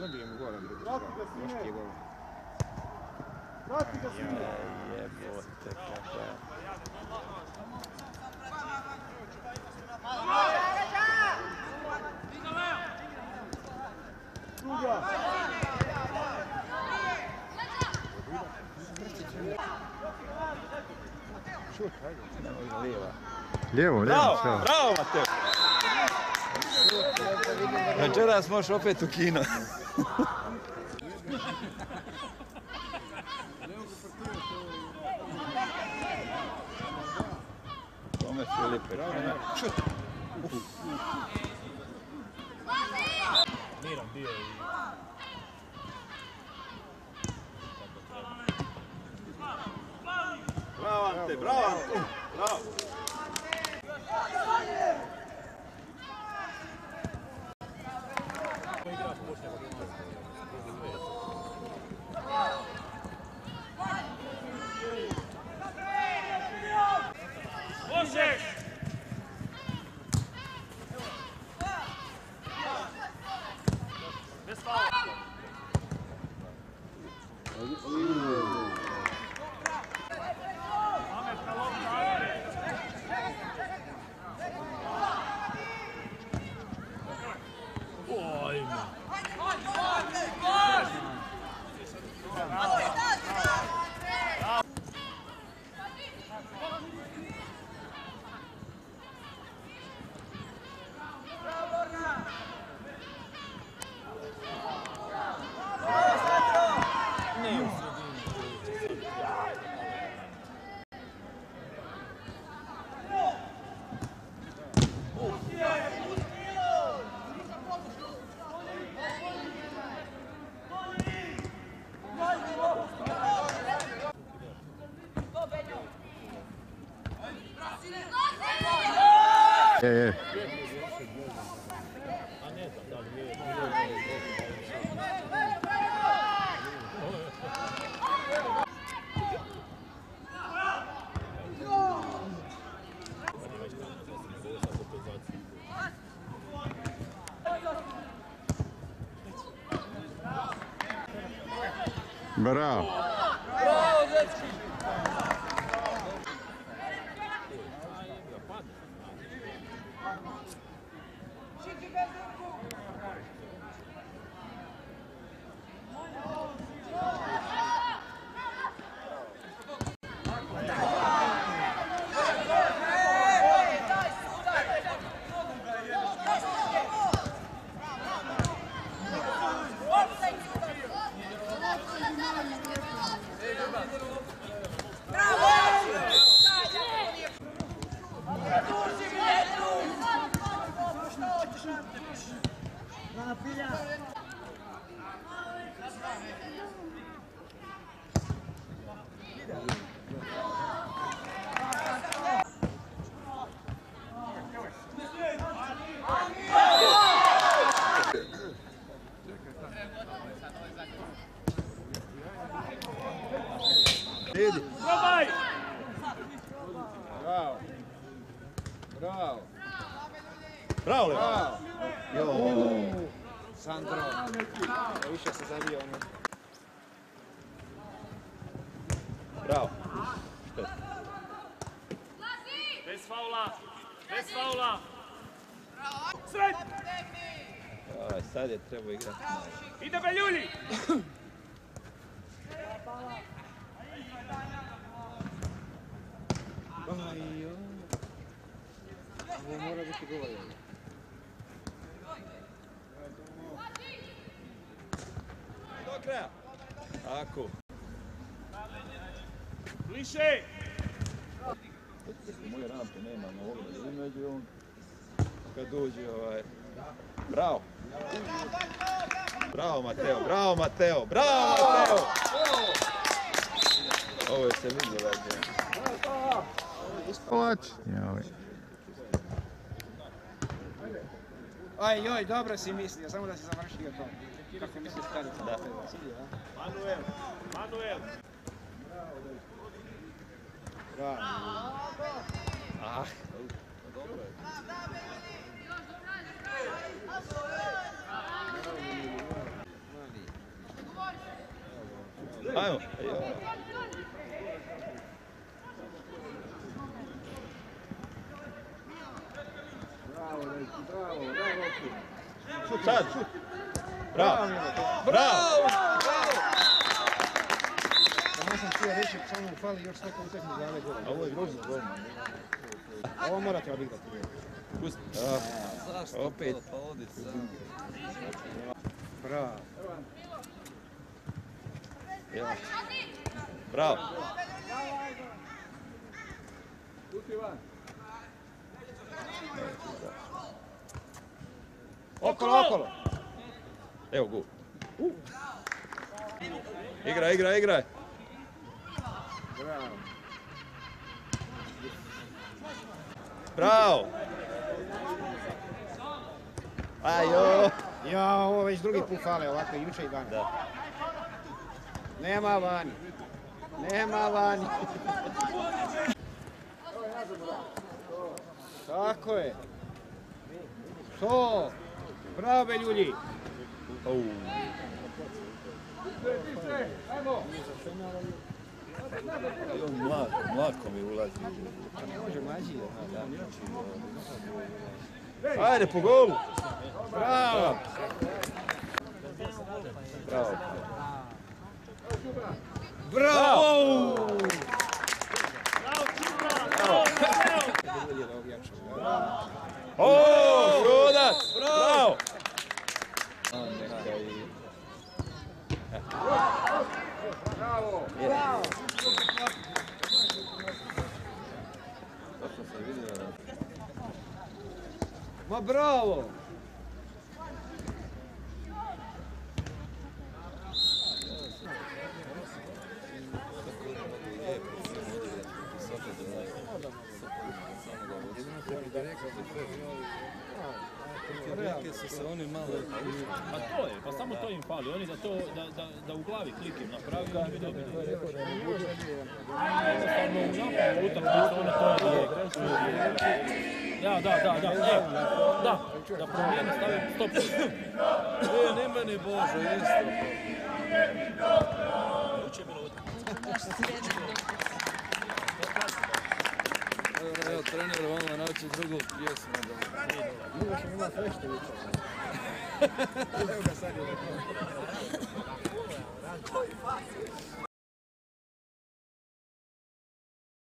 Zabijem gola drugi. Možete je gola. Vrati ga Sine! Jebote kakav. Druga! Šut, hajde. Nemoj lijeva. Lijevo, Bravo, sve. bravo Mateo. Večeras možeš opet u kino. Tome Filipe. Šut. Miran bio i... Bravo Ante, bravo Ante. Bravo. Je. Bravo. Bravo, dečki! Idi. Probaj! Bravo. Bravo. Bravo Levo. Bravo. Jo. Sandro. Više se zabio ono. Bravo. Što? Bez faula! Bez faula! Sred! Aj, sad je trebao igrati. Ide Beljulji! Aj, jo. Ovo mora biti gol. Do kraja. Tako. Bliže! Moje rampe nema na ovom između on. Kad dođe Bravo. Bravo Mateo, bravo Mateo, bravo Mateo! Ovo je se vidio ovdje. Aj joj, dobro si mislio, samo da si završio to. Kako misliš kada? Da. Manuel! Bravo. Ah. Ajmo. Bravo, dečki, bravo, bravo. Sad. Bravo. Bravo. Ja sam htio reći, samo mu fali još svaka utakmica za ove gole. Ovo je grozno gol. Ovo morate odigrati. Pusti. Zašto Opet. to? Pa odi sam. Bravo. Evo. Bravo. Okolo, okolo. Evo gol. Igraj, igraj, igraj. Bravo. Bravo. Ajo. Ja, ovo već drugi put fale, ovako juče i danas. Da. Nema vani. Nema vani. Tako je. To. Bravo, Beljulji. On mlako mi ulazi. Može mlađi. Ajde, po golu. Bravo. Bravo. Bravo. O, Šudac! Bravo! Bravo. Ma bravo. Reke su se oni malo... Pa to je, pa samo to im fali. Oni da u glavi klikim napravili, oni bi dobili. Jednostavno u napadu utakmicu, ono to je da promijene, stavim stop. Ne meni Bože, isto. Uče je bilo Evo, trener vama naći drugu pjesmu. Imaš ima Fleštovića. Evo ga sad je.